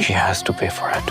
She has to pay for it.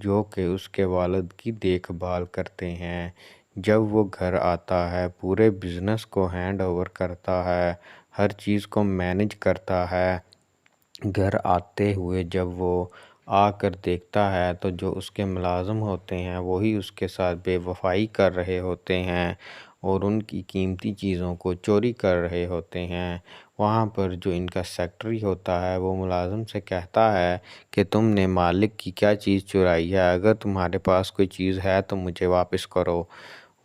جو کہ اس کے والد کی دیکھ بھال کرتے ہیں۔ جب وہ گھر آتا ہے پورے بزنس کو ہینڈ اوور کرتا ہے، ہر چیز کو مینیج کرتا ہے۔ گھر آتے ہوئے جب وہ آ کر دیکھتا ہے تو جو اس کے ملازم ہوتے ہیں وہی اس کے ساتھ بے وفائی کر رہے ہوتے ہیں اور ان کی قیمتی چیزوں کو چوری کر رہے ہوتے ہیں۔ وہاں پر جو ان کا سیکرٹری ہوتا ہے وہ ملازم سے کہتا ہے کہ تم نے مالک کی کیا چیز چرائی ہے، اگر تمہارے پاس کوئی چیز ہے تو مجھے واپس کرو۔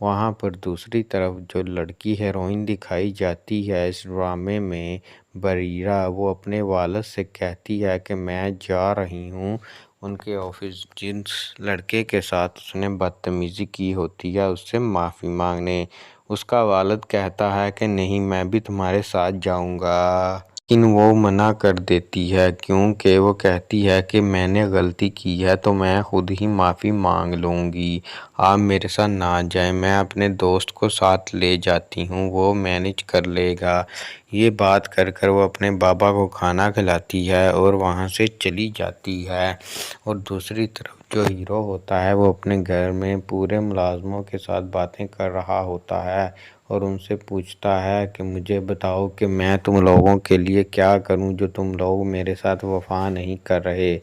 وہاں پر دوسری طرف جو لڑکی ہیروئن دکھائی جاتی ہے اس ڈرامے میں، بریرہ، وہ اپنے والد سے کہتی ہے کہ میں جا رہی ہوں ان کے آفس، جس لڑکے کے ساتھ اس نے بدتمیزی کی ہوتی ہے اس سے معافی مانگنے۔ اس کا والد کہتا ہے کہ نہیں، میں بھی تمہارے ساتھ جاؤں گا، لیکن وہ منع کر دیتی ہے کیونکہ وہ کہتی ہے کہ میں نے غلطی کی ہے تو میں خود ہی معافی مانگ لوں گی، آپ میرے ساتھ نہ جائیں، میں اپنے دوست کو ساتھ لے جاتی ہوں، وہ مینیج کر لے گا۔ یہ بات کر کر وہ اپنے بابا کو کھانا کھلاتی ہے اور وہاں سے چلی جاتی ہے۔ اور دوسری طرف جو ہیرو ہوتا ہے وہ اپنے گھر میں پورے ملازموں کے ساتھ باتیں کر رہا ہوتا ہے اور ان سے پوچھتا ہے کہ مجھے بتاؤ کہ میں تم لوگوں کے لیے کیا کروں جو تم لوگ میرے ساتھ وفا نہیں کر رہے۔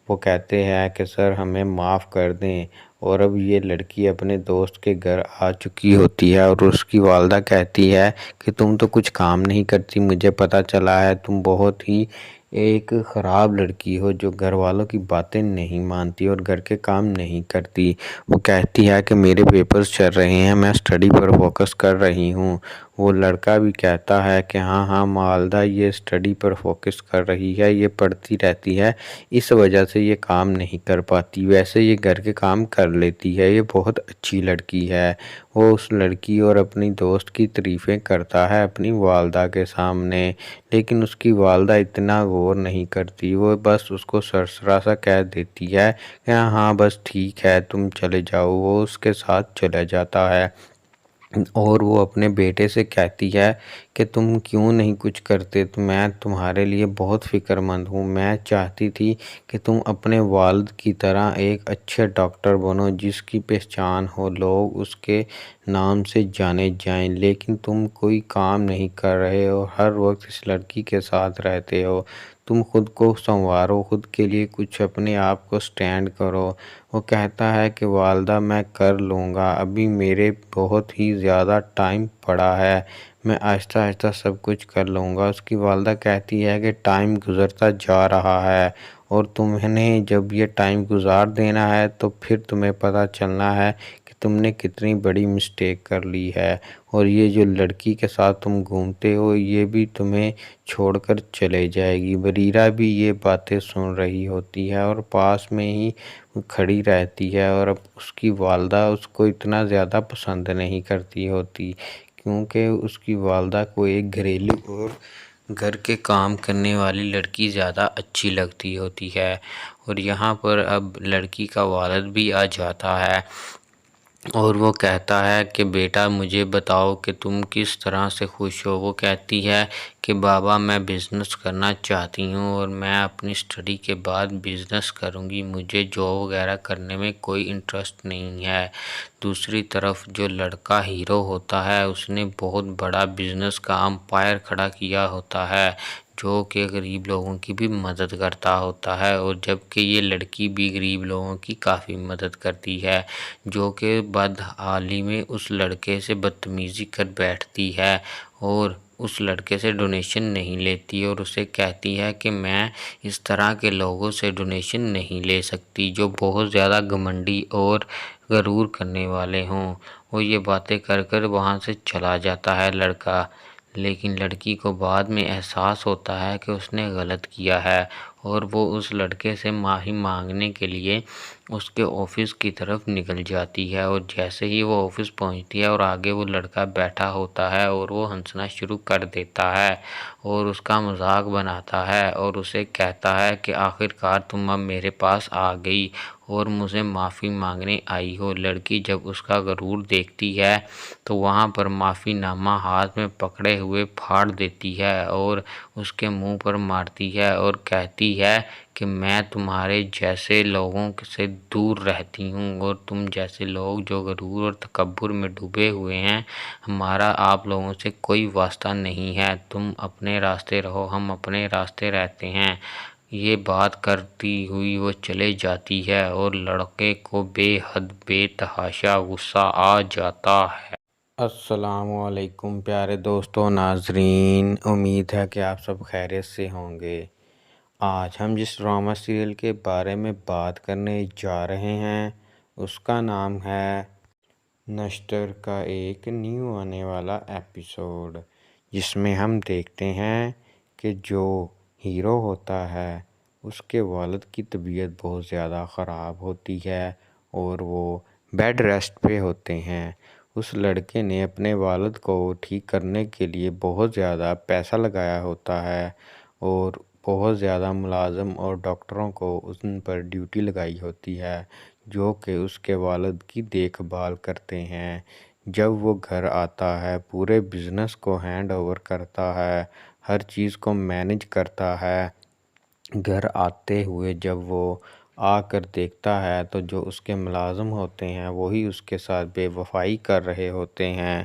وہ کہتے ہیں کہ سر ہمیں معاف کر دیں، اور اب یہ لڑکی اپنے دوست کے گھر آ چکی ہوتی ہے اور اس کی والدہ کہتی ہے کہ تم تو کچھ کام نہیں کرتی، مجھے پتہ چلا ہے تم بہت ہی ایک خراب لڑکی ہو جو گھر والوں کی باتیں نہیں مانتی اور گھر کے کام نہیں کرتی۔ وہ کہتی ہے کہ میرے پیپرز چل رہے ہیں، میں اسٹڈی پر فوکس کر رہی ہوں۔ وہ لڑکا بھی کہتا ہے کہ ہاں والدہ، یہ اسٹڈی پر فوکس کر رہی ہے، یہ پڑھتی رہتی ہے، اس وجہ سے یہ کام نہیں کر پاتی، ویسے یہ گھر کے کام کر لیتی ہے، یہ بہت اچھی لڑکی ہے۔ وہ اس لڑکی اور اپنی دوست کی تعریفیں کرتا ہے اپنی والدہ کے سامنے، لیکن اس کی والدہ اتنا غور نہیں کرتی، وہ بس اس کو سرسرا سا کہہ دیتی ہے کہ ہاں بس ٹھیک ہے تم چلے جاؤ۔ وہ اس کے ساتھ چلا جاتا ہے اور وہ اپنے بیٹے سے کہتی ہے کہ تم کیوں نہیں کچھ کرتے، تو میں تمہارے لیے بہت فکر مند ہوں، میں چاہتی تھی کہ تم اپنے والد کی طرح ایک اچھے ڈاکٹر بنو جس کی پہچان ہو، لوگ اس کے نام سے جانے جائیں، لیکن تم کوئی کام نہیں کر رہے ہو، ہر وقت اس لڑکی کے ساتھ رہتے ہو، تم خود کو سنوارو، خود کے لیے کچھ اپنے آپ کو سٹینڈ کرو۔ وہ کہتا ہے کہ والدہ میں کر لوں گا، ابھی میرے بہت ہی زیادہ ٹائم پڑا ہے، میں آہستہ آہستہ سب کچھ کر لوں گا۔ اس کی والدہ کہتی ہے کہ ٹائم گزرتا جا رہا ہے اور تمہیں جب یہ ٹائم گزار دینا ہے تو پھر تمہیں پتہ چلنا ہے کہ تم نے کتنی بڑی مسٹیک کر لی ہے، اور یہ جو لڑکی کے ساتھ تم گھومتے ہو یہ بھی تمہیں چھوڑ کر چلے جائے گی۔ بریرہ بھی یہ باتیں سن رہی ہوتی ہے اور پاس میں ہی کھڑی رہتی ہے، اور اب اس کی والدہ اس کو اتنا زیادہ پسند نہیں کرتی ہوتی کیونکہ اس کی والدہ کو ایک گھریلو اور گھر کے کام کرنے والی لڑکی زیادہ اچھی لگتی ہوتی ہے۔ اور یہاں پر اب لڑکی کا والد بھی آ جاتا ہے اور وہ کہتا ہے کہ بیٹا مجھے بتاؤ کہ تم کس طرح سے خوش ہو۔ وہ کہتی ہے کہ بابا میں بزنس کرنا چاہتی ہوں اور میں اپنی اسٹڈی کے بعد بزنس کروں گی، مجھے جاب وغیرہ کرنے میں کوئی انٹرسٹ نہیں ہے۔ دوسری طرف جو لڑکا ہیرو ہوتا ہے اس نے بہت بڑا بزنس کا امپائر کھڑا کیا ہوتا ہے جو کہ غریب لوگوں کی بھی مدد کرتا ہوتا ہے، اور جبکہ یہ لڑکی بھی غریب لوگوں کی کافی مدد کرتی ہے، جو کہ بدحالی میں اس لڑکے سے بدتمیزی کر بیٹھتی ہے اور اس لڑکے سے ڈونیشن نہیں لیتی اور اسے کہتی ہے کہ میں اس طرح کے لوگوں سے ڈونیشن نہیں لے سکتی جو بہت زیادہ گھمنڈی اور غرور کرنے والے ہوں۔ وہ یہ باتیں کر کر وہاں سے چلا جاتا ہے لڑکا، لیکن لڑکی کو بعد میں احساس ہوتا ہے کہ اس نے غلط کیا ہے اور وہ اس لڑکے سے معافی مانگنے کے لیے اس کے آفس کی طرف نکل جاتی ہے، اور جیسے ہی وہ آفس پہنچتی ہے اور آگے وہ لڑکا بیٹھا ہوتا ہے اور وہ ہنسنا شروع کر دیتا ہے اور اس کا مذاق بناتا ہے اور اسے کہتا ہے کہ آخر کار تم اب میرے پاس آ گئی اور مجھے معافی مانگنے آئی ہو۔ لڑکی جب اس کا غرور دیکھتی ہے تو وہاں پر معافی نامہ ہاتھ میں پکڑے ہوئے پھاڑ دیتی ہے اور اس کے منہ پر مارتی ہے اور کہتی ہے کہ میں تمہارے جیسے لوگوں سے دور رہتی ہوں، اور تم جیسے لوگ جو غرور اور تکبر میں ڈوبے ہوئے ہیں، ہمارا آپ لوگوں سے کوئی واسطہ نہیں ہے۔ تم اپنے راستے رہو، ہم اپنے راستے رہتے ہیں۔ یہ بات کرتی ہوئی وہ چلے جاتی ہے اور لڑکے کو بے حد بے تحاشا غصہ آ جاتا ہے۔ السلام علیکم پیارے دوستو ناظرین، امید ہے کہ آپ سب خیریت سے ہوں گے۔ آج ہم جس ڈرامہ سیریل کے بارے میں بات کرنے جا رہے ہیں اس کا نام ہے نشتر کا ایک نیو آنے والا ایپیسوڈ، جس میں ہم دیکھتے ہیں کہ جو ہیرو ہوتا ہے اس کے والد کی طبیعت بہت زیادہ خراب ہوتی ہے اور وہ بیڈ ریسٹ پہ ہوتے ہیں۔ اس لڑکے نے اپنے والد کو ٹھیک کرنے کے لیے بہت زیادہ پیسہ لگایا ہوتا ہے اور بہت زیادہ ملازم اور ڈاکٹروں کو ان پر ڈیوٹی لگائی ہوتی ہے جو کہ اس کے والد کی دیکھ بھال کرتے ہیں۔ جب وہ گھر آتا ہے پورے بزنس کو ہینڈ اوور کرتا ہے، ہر چیز کو مینیج کرتا ہے۔ گھر آتے ہوئے جب وہ آ کر دیکھتا ہے تو جو اس کے ملازم ہوتے ہیں وہی اس کے ساتھ بے وفائی کر رہے ہوتے ہیں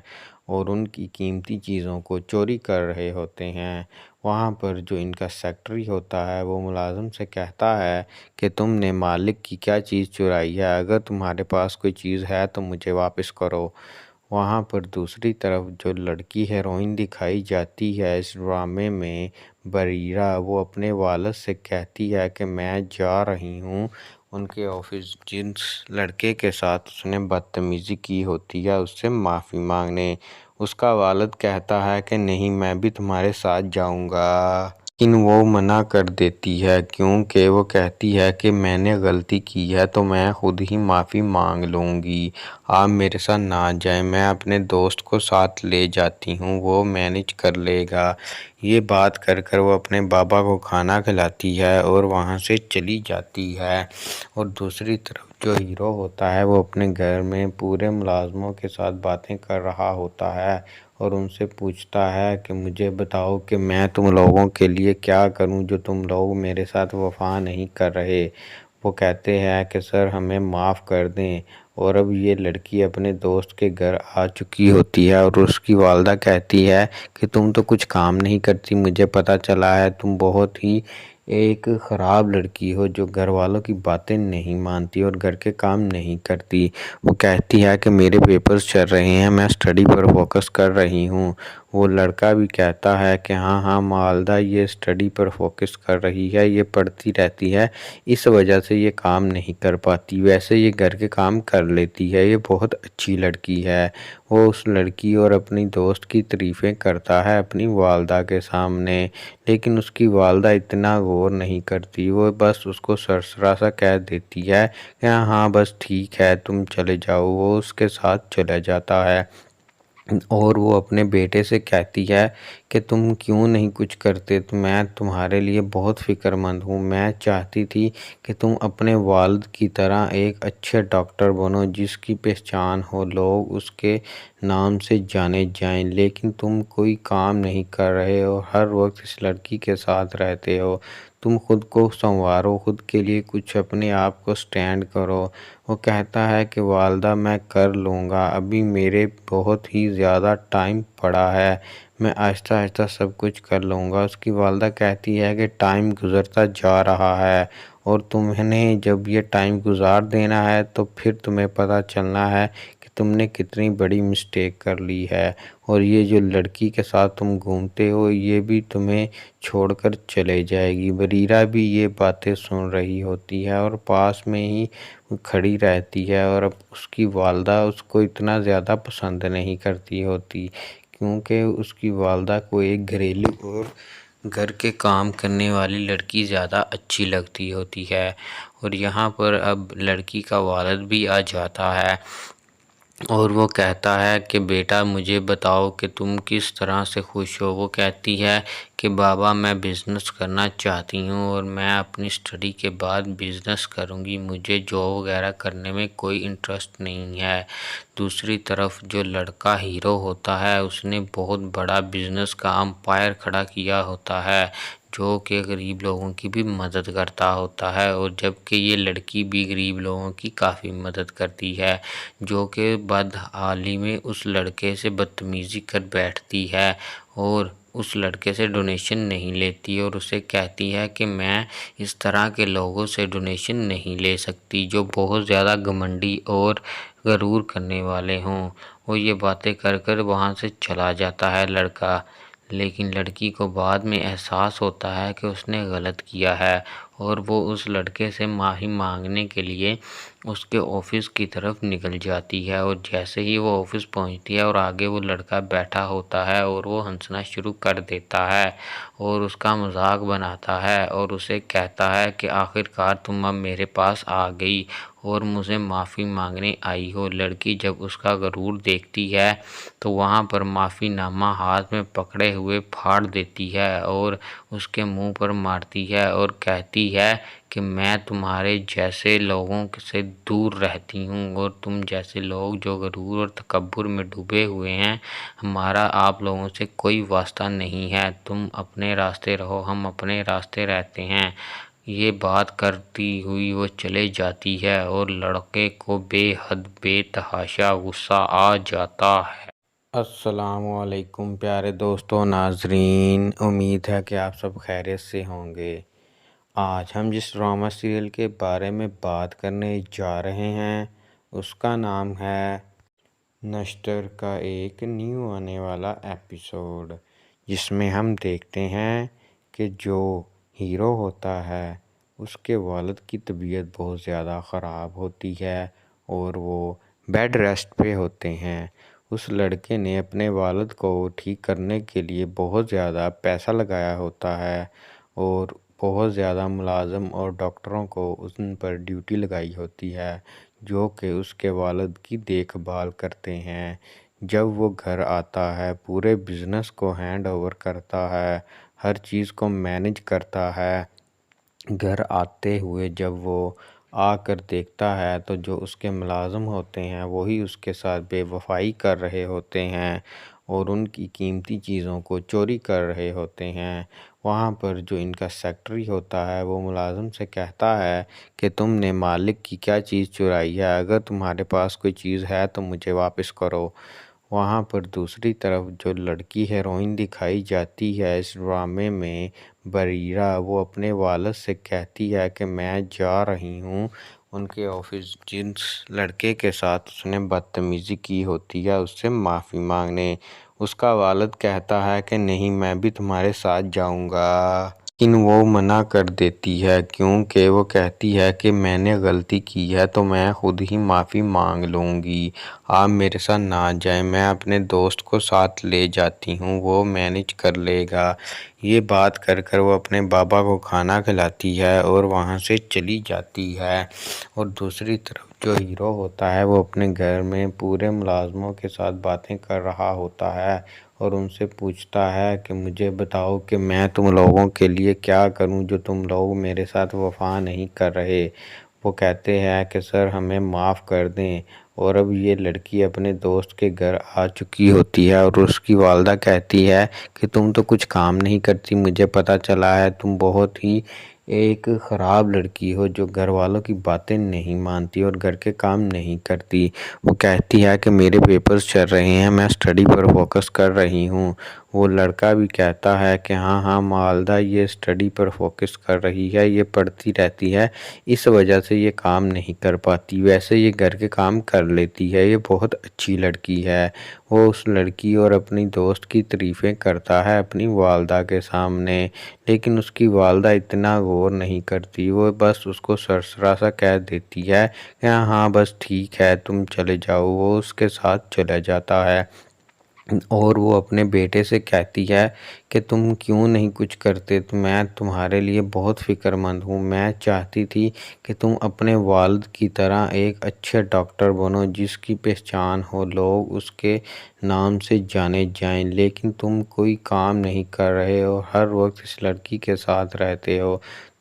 اور ان کی قیمتی چیزوں کو چوری کر رہے ہوتے ہیں۔ وہاں پر جو ان کا سیکرٹری ہوتا ہے وہ ملازم سے کہتا ہے کہ تم نے مالک کی کیا چیز چرائی ہے، اگر تمہارے پاس کوئی چیز ہے تو مجھے واپس کرو۔ وہاں پر دوسری طرف جو لڑکی ہیروئن دکھائی جاتی ہے اس ڈرامے میں، بریرہ، وہ اپنے والد سے کہتی ہے کہ میں جا رہی ہوں ان کے آفس، جس لڑکے کے ساتھ اس نے بدتمیزی کی ہوتی ہے اس سے معافی مانگنے۔ اس کا والد کہتا ہے کہ نہیں، میں بھی تمہارے ساتھ جاؤں گا، لیکن وہ منع کر دیتی ہے کیونکہ وہ کہتی ہے کہ میں نے غلطی کی ہے تو میں خود ہی معافی مانگ لوں گی، آپ میرے ساتھ نہ جائیں، میں اپنے دوست کو ساتھ لے جاتی ہوں، وہ مینیج کر لے گا۔ یہ بات کر کر وہ اپنے بابا کو کھانا کھلاتی ہے اور وہاں سے چلی جاتی ہے۔ اور دوسری طرف جو ہیرو ہوتا ہے وہ اپنے گھر میں پورے ملازموں کے ساتھ باتیں کر رہا ہوتا ہے اور ان سے پوچھتا ہے کہ مجھے بتاؤ کہ میں تم لوگوں کے لیے کیا کروں جو تم لوگ میرے ساتھ وفا نہیں کر رہے۔ وہ کہتے ہیں کہ سر ہمیں معاف کر دیں، اور اب یہ لڑکی اپنے دوست کے گھر آ چکی ہوتی ہے اور اس کی والدہ کہتی ہے کہ تم تو کچھ کام نہیں کرتی، مجھے پتہ چلا ہے تم بہت ہی ایک خراب لڑکی ہو جو گھر والوں کی باتیں نہیں مانتی اور گھر کے کام نہیں کرتی۔ وہ کہتی ہے کہ میرے پیپرز چل رہے ہیں، میں اسٹڈی پر فوکس کر رہی ہوں۔ وہ لڑکا بھی کہتا ہے کہ ہاں والدہ، یہ اسٹڈی پر فوکس کر رہی ہے، یہ پڑھتی رہتی ہے، اس وجہ سے یہ کام نہیں کر پاتی، ویسے یہ گھر کے کام کر لیتی ہے، یہ بہت اچھی لڑکی ہے۔ وہ اس لڑکی اور اپنی دوست کی تعریفیں کرتا ہے اپنی والدہ کے سامنے، لیکن اس کی والدہ اتنا غور نہیں کرتی، وہ بس اس کو سرسرا سا کہہ دیتی ہے کہ ہاں بس ٹھیک ہے تم چلے جاؤ۔ وہ اس کے ساتھ چلا جاتا ہے اور وہ اپنے بیٹے سے کہتی ہے کہ تم کیوں نہیں کچھ کرتے، تو میں تمہارے لیے بہت فکر مند ہوں، میں چاہتی تھی کہ تم اپنے والد کی طرح ایک اچھے ڈاکٹر بنو جس کی پہچان ہو، لوگ اس کے نام سے جانے جائیں، لیکن تم کوئی کام نہیں کر رہے ہو، ہر وقت اس لڑکی کے ساتھ رہتے ہو، تم خود کو سنوارو، خود کے لیے کچھ اپنے آپ کو سٹینڈ کرو۔ وہ کہتا ہے کہ والدہ میں کر لوں گا، ابھی میرے بہت ہی زیادہ ٹائم پڑا ہے، میں آہستہ آہستہ سب کچھ کر لوں گا۔ اس کی والدہ کہتی ہے کہ ٹائم گزرتا جا رہا ہے اور تمہیں جب یہ ٹائم گزار دینا ہے تو پھر تمہیں پتہ چلنا ہے کہ تم نے کتنی بڑی مسٹیک کر لی ہے، اور یہ جو لڑکی کے ساتھ تم گھومتے ہو یہ بھی تمہیں چھوڑ کر چلے جائے گی۔ بریرہ بھی یہ باتیں سن رہی ہوتی ہے اور پاس میں ہی کھڑی رہتی ہے، اور اب اس کی والدہ اس کو اتنا زیادہ پسند نہیں کرتی ہوتی کیونکہ اس کی والدہ کو ایک گھریلو اور گھر کے کام کرنے والی لڑکی زیادہ اچھی لگتی ہوتی ہے۔ اور یہاں پر اب لڑکی کا والد بھی آ جاتا ہے اور وہ کہتا ہے کہ بیٹا مجھے بتاؤ کہ تم کس طرح سے خوش ہو۔ وہ کہتی ہے کہ بابا میں بزنس کرنا چاہتی ہوں اور میں اپنی اسٹڈی کے بعد بزنس کروں گی، مجھے جاب وغیرہ کرنے میں کوئی انٹرسٹ نہیں ہے۔ دوسری طرف جو لڑکا ہیرو ہوتا ہے اس نے بہت بڑا بزنس کا امپائر کھڑا کیا ہوتا ہے جو کہ غریب لوگوں کی بھی مدد کرتا ہوتا ہے، اور جبکہ یہ لڑکی بھی غریب لوگوں کی کافی مدد کرتی ہے، جو کہ بدحالی میں اس لڑکے سے بدتمیزی کر بیٹھتی ہے اور اس لڑکے سے ڈونیشن نہیں لیتی، اور اسے کہتی ہے کہ میں اس طرح کے لوگوں سے ڈونیشن نہیں لے سکتی جو بہت زیادہ گھمنڈی اور غرور کرنے والے ہوں۔ وہ یہ باتیں کر کر وہاں سے چلا جاتا ہے لڑکا، لیکن لڑکی کو بعد میں احساس ہوتا ہے کہ اس نے غلط کیا ہے، اور وہ اس لڑکے سے معافی مانگنے کے لیے اس کے آفس کی طرف نکل جاتی ہے، اور جیسے ہی وہ آفس پہنچتی ہے اور آگے وہ لڑکا بیٹھا ہوتا ہے اور وہ ہنسنا شروع کر دیتا ہے اور اس کا مذاق بناتا ہے اور اسے کہتا ہے کہ آخر کار تم اب میرے پاس آ گئی اور مجھے معافی مانگنے آئی ہو۔ لڑکی جب اس کا غرور دیکھتی ہے تو وہاں پر معافی نامہ ہاتھ میں پکڑے ہوئے پھاڑ دیتی ہے اور اس کے منہ پر مارتی ہے اور کہتی ہے کہ میں تمہارے جیسے لوگوں سے دور رہتی ہوں، اور تم جیسے لوگ جو غرور اور تکبر میں ڈوبے ہوئے ہیں، ہمارا آپ لوگوں سے کوئی واسطہ نہیں ہے، تم اپنے راستے رہو، ہم اپنے راستے رہتے ہیں۔ یہ بات کرتی ہوئی وہ چلے جاتی ہے اور لڑکے کو بے حد بے تحاشا غصہ آ جاتا ہے۔ السلام علیکم پیارے دوستو ناظرین، امید ہے کہ آپ سب خیریت سے ہوں گے۔ آج ہم جس ڈرامہ سیریل کے بارے میں بات کرنے جا رہے ہیں اس کا نام ہے نشتر کا ایک نیو آنے والا ایپیسوڈ، جس میں ہم دیکھتے ہیں کہ جو ہیرو ہوتا ہے اس کے والد کی طبیعت بہت زیادہ خراب ہوتی ہے اور وہ بیڈ ریسٹ پہ ہوتے ہیں۔ اس لڑکے نے اپنے والد کو ٹھیک کرنے کے لیے بہت زیادہ پیسہ لگایا ہوتا ہے اور بہت زیادہ ملازم اور ڈاکٹروں کو ان پر ڈیوٹی لگائی ہوتی ہے جو کہ اس کے والد کی دیکھ بھال کرتے ہیں۔ جب وہ گھر آتا ہے پورے بزنس کو ہینڈ اوور کرتا ہے، ہر چیز کو مینیج کرتا ہے۔ گھر آتے ہوئے جب وہ آ کر دیکھتا ہے تو جو اس کے ملازم ہوتے ہیں وہی اس کے ساتھ بے وفائی کر رہے ہوتے ہیں اور ان کی قیمتی چیزوں کو چوری کر رہے ہوتے ہیں۔ وہاں پر جو ان کا سیکرٹری ہوتا ہے وہ ملازم سے کہتا ہے کہ تم نے مالک کی کیا چیز چرائی ہے، اگر تمہارے پاس کوئی چیز ہے تو مجھے واپس کرو۔ وہاں پر دوسری طرف جو لڑکی ہیروئن دکھائی جاتی ہے اس ڈرامے میں، بریرہ، وہ اپنے والد سے کہتی ہے کہ میں جا رہی ہوں ان کے آفس، جس لڑکے کے ساتھ اس نے بدتمیزی کی ہوتی ہے اس سے معافی مانگنے۔ اس کا والد کہتا ہے کہ نہیں، میں بھی تمہارے ساتھ جاؤں گا، لیکن وہ منع کر دیتی ہے کیونکہ وہ کہتی ہے کہ میں نے غلطی کی ہے تو میں خود ہی معافی مانگ لوں گی، آپ میرے ساتھ نہ جائیں، میں اپنے دوست کو ساتھ لے جاتی ہوں، وہ مینیج کر لے گا۔ یہ بات کر کر وہ اپنے بابا کو کھانا کھلاتی ہے اور وہاں سے چلی جاتی ہے، اور دوسری طرف جو ہیرو ہوتا ہے وہ اپنے گھر میں پورے ملازموں کے ساتھ باتیں کر رہا ہوتا ہے اور ان سے پوچھتا ہے کہ مجھے بتاؤ کہ میں تم لوگوں کے لیے کیا کروں جو تم لوگ میرے ساتھ وفا نہیں کر رہے۔ وہ کہتے ہیں کہ سر ہمیں معاف کر دیں، اور اب یہ لڑکی اپنے دوست کے گھر آ چکی ہوتی ہے اور اس کی والدہ کہتی ہے کہ تم تو کچھ کام نہیں کرتی، مجھے پتہ چلا ہے تم بہت ہی ایک خراب لڑکی ہو جو گھر والوں کی باتیں نہیں مانتی اور گھر کے کام نہیں کرتی۔ وہ کہتی ہے کہ میرے پیپرز چل رہے ہیں، میں اسٹڈی پر فوکس کر رہی ہوں۔ وہ لڑکا بھی کہتا ہے کہ ہاں والدہ، یہ اسٹڈی پر فوکس کر رہی ہے، یہ پڑھتی رہتی ہے، اس وجہ سے یہ کام نہیں کر پاتی، ویسے یہ گھر کے کام کر لیتی ہے، یہ بہت اچھی لڑکی ہے۔ وہ اس لڑکی اور اپنی دوست کی تعریفیں کرتا ہے اپنی والدہ کے سامنے، لیکن اس کی والدہ اتنا غور نہیں کرتی، وہ بس اس کو سرسرا سا کہہ دیتی ہے کہ ہاں بس ٹھیک ہے تم چلے جاؤ۔ وہ اس کے ساتھ چلا جاتا ہے اور وہ اپنے بیٹے سے کہتی ہے کہ تم کیوں نہیں کچھ کرتے، میں تمہارے لیے بہت فکر مند ہوں، میں چاہتی تھی کہ تم اپنے والد کی طرح ایک اچھے ڈاکٹر بنو جس کی پہچان ہو، لوگ اس کے نام سے جانے جائیں، لیکن تم کوئی کام نہیں کر رہے ہو، ہر وقت اس لڑکی کے ساتھ رہتے ہو،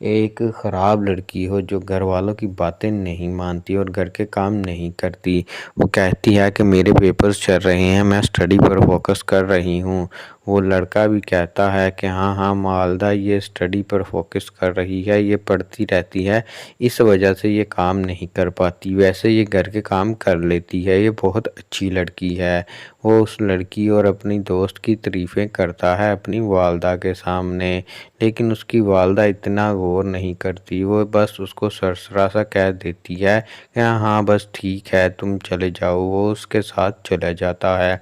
ایک خراب لڑکی ہو جو گھر والوں کی باتیں نہیں مانتی اور گھر کے کام نہیں کرتی۔ وہ کہتی ہے کہ میرے پیپرز چل رہے ہیں، میں اسٹڈی پر فوکس کر رہی ہوں۔ وہ لڑکا بھی کہتا ہے کہ ہاں والدہ یہ اسٹڈی پر فوکس کر رہی ہے، یہ پڑھتی رہتی ہے، اس وجہ سے یہ کام نہیں کر پاتی، ویسے یہ گھر کے کام کر لیتی ہے، یہ بہت اچھی لڑکی ہے۔ وہ اس لڑکی اور اپنی دوست کی تعریفیں کرتا ہے اپنی والدہ کے سامنے، لیکن اس کی والدہ اتنا غور نہیں کرتی، وہ بس اس کو سرسرا سا کہہ دیتی ہے کہ ہاں بس ٹھیک ہے تم چلے جاؤ۔ وہ اس کے ساتھ چلا جاتا ہے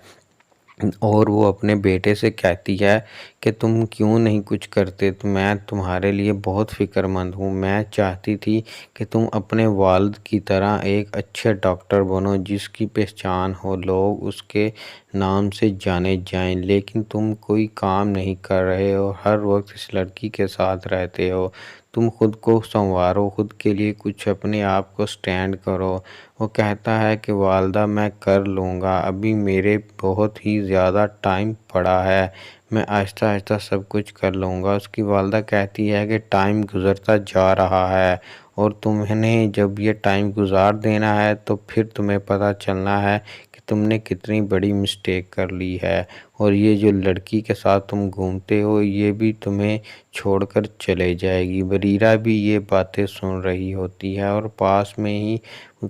اور وہ اپنے بیٹے سے کہتی ہے کہ تم کیوں نہیں کچھ کرتے، تو میں تمہارے لیے بہت فکر مند ہوں، میں چاہتی تھی کہ تم اپنے والد کی طرح ایک اچھے ڈاکٹر بنو جس کی پہچان ہو، لوگ اس کے نام سے جانے جائیں، لیکن تم کوئی کام نہیں کر رہے ہو، ہر وقت اس لڑکی کے ساتھ رہتے ہو، تم خود کو سنوارو، خود کے لیے کچھ اپنے آپ کو سٹینڈ کرو۔ وہ کہتا ہے کہ والدہ میں کر لوں گا، ابھی میرے بہت ہی زیادہ ٹائم پڑا ہے، میں آہستہ آہستہ سب کچھ کر لوں گا۔ اس کی والدہ کہتی ہے کہ ٹائم گزرتا جا رہا ہے اور تمہیں جب یہ ٹائم گزار دینا ہے تو پھر تمہیں پتہ چلنا ہے کہ تم نے کتنی بڑی مسٹیک کر لی ہے، اور یہ جو لڑکی کے ساتھ تم گھومتے ہو یہ بھی تمہیں چھوڑ کر چلے جائے گی۔ بریرہ بھی یہ باتیں سن رہی ہوتی ہے اور پاس میں ہی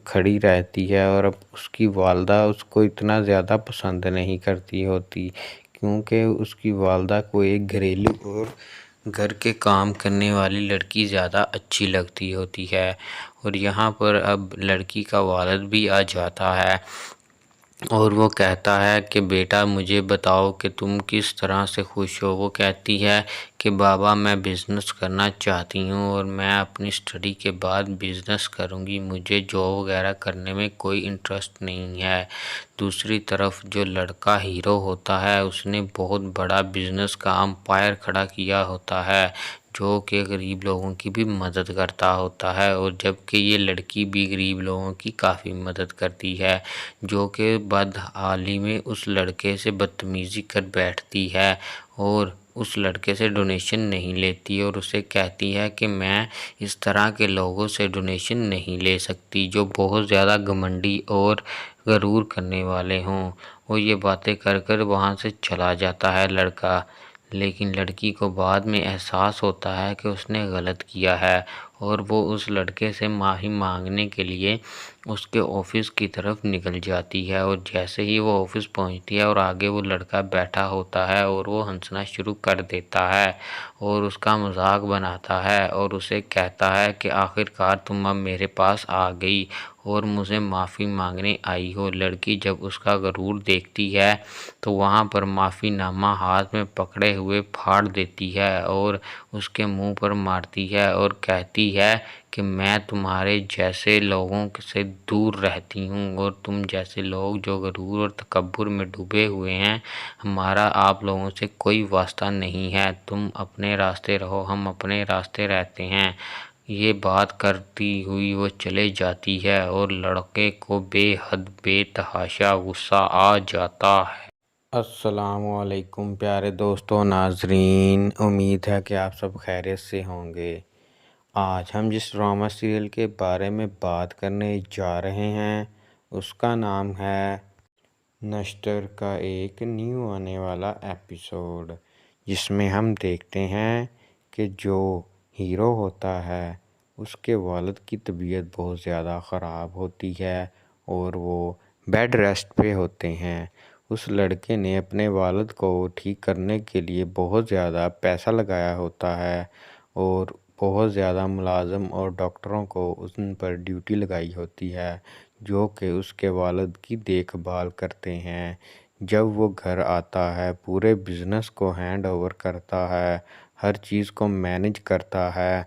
کھڑی رہتی ہے، اور اب اس کی والدہ اس کو اتنا زیادہ پسند نہیں کرتی ہوتی کیونکہ اس کی والدہ کو ایک گھریلو اور گھر کے کام کرنے والی لڑکی زیادہ اچھی لگتی ہوتی ہے۔ اور یہاں پر اب لڑکی کا والد بھی آ جاتا ہے اور وہ کہتا ہے کہ بیٹا مجھے بتاؤ کہ تم کس طرح سے خوش ہو۔ وہ کہتی ہے کہ بابا میں بزنس کرنا چاہتی ہوں اور میں اپنی اسٹڈی کے بعد بزنس کروں گی، مجھے جاب وغیرہ کرنے میں کوئی انٹرسٹ نہیں ہے۔ دوسری طرف جو لڑکا ہیرو ہوتا ہے اس نے بہت بڑا بزنس کا امپائر کھڑا کیا ہوتا ہے جو کہ غریب لوگوں کی بھی مدد کرتا ہوتا ہے، اور جبکہ یہ لڑکی بھی غریب لوگوں کی کافی مدد کرتی ہے، جو کہ بدحالی میں اس لڑکے سے بدتمیزی کر بیٹھتی ہے اور اس لڑکے سے ڈونیشن نہیں لیتی اور اسے کہتی ہے کہ میں اس طرح کے لوگوں سے ڈونیشن نہیں لے سکتی جو بہت زیادہ گھمنڈی اور غرور کرنے والے ہوں۔ وہ یہ باتیں کر کر وہاں سے چلا جاتا ہے لڑکا، لیکن لڑکی کو بعد میں احساس ہوتا ہے کہ اس نے غلط کیا ہے اور وہ اس لڑکے سے معافی مانگنے کے لیے اس کے آفس کی طرف نکل جاتی ہے، اور جیسے ہی وہ آفس پہنچتی ہے اور آگے وہ لڑکا بیٹھا ہوتا ہے اور وہ ہنسنا شروع کر دیتا ہے اور اس کا مذاق بناتا ہے اور اسے کہتا ہے کہ آخرکار تم اب میرے پاس آ گئی اور مجھے معافی مانگنے آئی ہو۔ لڑکی جب اس کا غرور دیکھتی ہے تو وہاں پر معافی نامہ ہاتھ میں پکڑے ہوئے پھاڑ دیتی ہے اور اس کے منہ پر مارتی ہے اور کہتی ہے کہ میں تمہارے جیسے لوگوں سے دور رہتی ہوں اور تم جیسے لوگ جو غرور اور تکبر میں ڈوبے ہوئے ہیں، ہمارا آپ لوگوں سے کوئی واسطہ نہیں ہے، تم اپنے راستے رہو، ہم اپنے راستے رہتے ہیں۔ یہ بات کرتی ہوئی وہ چلے جاتی ہے اور لڑکے کو بے حد بے تحاشا غصہ آ جاتا ہے۔ السلام علیکم پیارے دوستوں، ناظرین، امید ہے کہ آپ سب خیریت سے ہوں گے۔ آج ہم جس ڈرامہ سیریل کے بارے میں بات کرنے جا رہے ہیں اس کا نام ہے نشتر کا ایک نیو آنے والا ایپیسوڈ، جس میں ہم دیکھتے ہیں کہ جو ہیرو ہوتا ہے اس کے والد کی طبیعت بہت زیادہ خراب ہوتی ہے اور وہ بیڈ ریسٹ پہ ہوتے ہیں۔ اس لڑکے نے اپنے والد کو ٹھیک کرنے کے لیے بہت زیادہ پیسہ لگایا ہوتا ہے اور بہت زیادہ ملازم اور ڈاکٹروں کو ان پر ڈیوٹی لگائی ہوتی ہے جو کہ اس کے والد کی دیکھ بھال کرتے ہیں۔ جب وہ گھر آتا ہے پورے بزنس کو ہینڈ اوور کرتا ہے، ہر چیز کو مینج کرتا ہے۔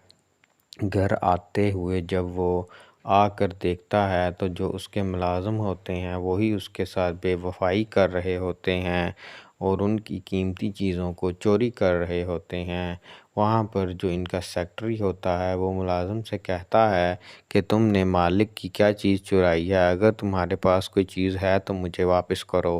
گھر آتے ہوئے جب وہ آ کر دیکھتا ہے تو جو اس کے ملازم ہوتے ہیں وہی اس کے ساتھ بے وفائی کر رہے ہوتے ہیں اور ان کی قیمتی چیزوں کو چوری کر رہے ہوتے ہیں۔ وہاں پر جو ان کا سیکرٹری ہوتا ہے وہ ملازم سے کہتا ہے کہ تم نے مالک کی کیا چیز چرائی ہے، اگر تمہارے پاس کوئی چیز ہے تو مجھے واپس کرو۔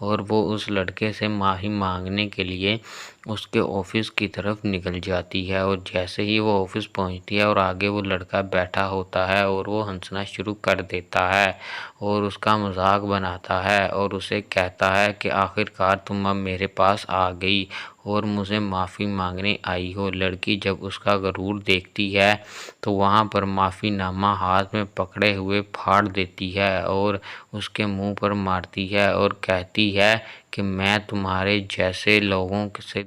اور وہ اس لڑکے سے معافی مانگنے کے لیے اس کے آفس کی طرف نکل جاتی ہے، اور جیسے ہی وہ آفس پہنچتی ہے اور آگے وہ لڑکا بیٹھا ہوتا ہے اور وہ ہنسنا شروع کر دیتا ہے اور اس کا مذاق بناتا ہے اور اسے کہتا ہے کہ آخرکار تم اب میرے پاس آ گئی اور مجھے معافی مانگنے آئی ہو۔ لڑکی جب اس کا غرور دیکھتی ہے تو وہاں پر معافی نامہ ہاتھ میں پکڑے ہوئے پھاڑ دیتی ہے اور اس کے منہ پر مارتی ہے اور کہتی ہے کہ میں تمہارے جیسے لوگوں سے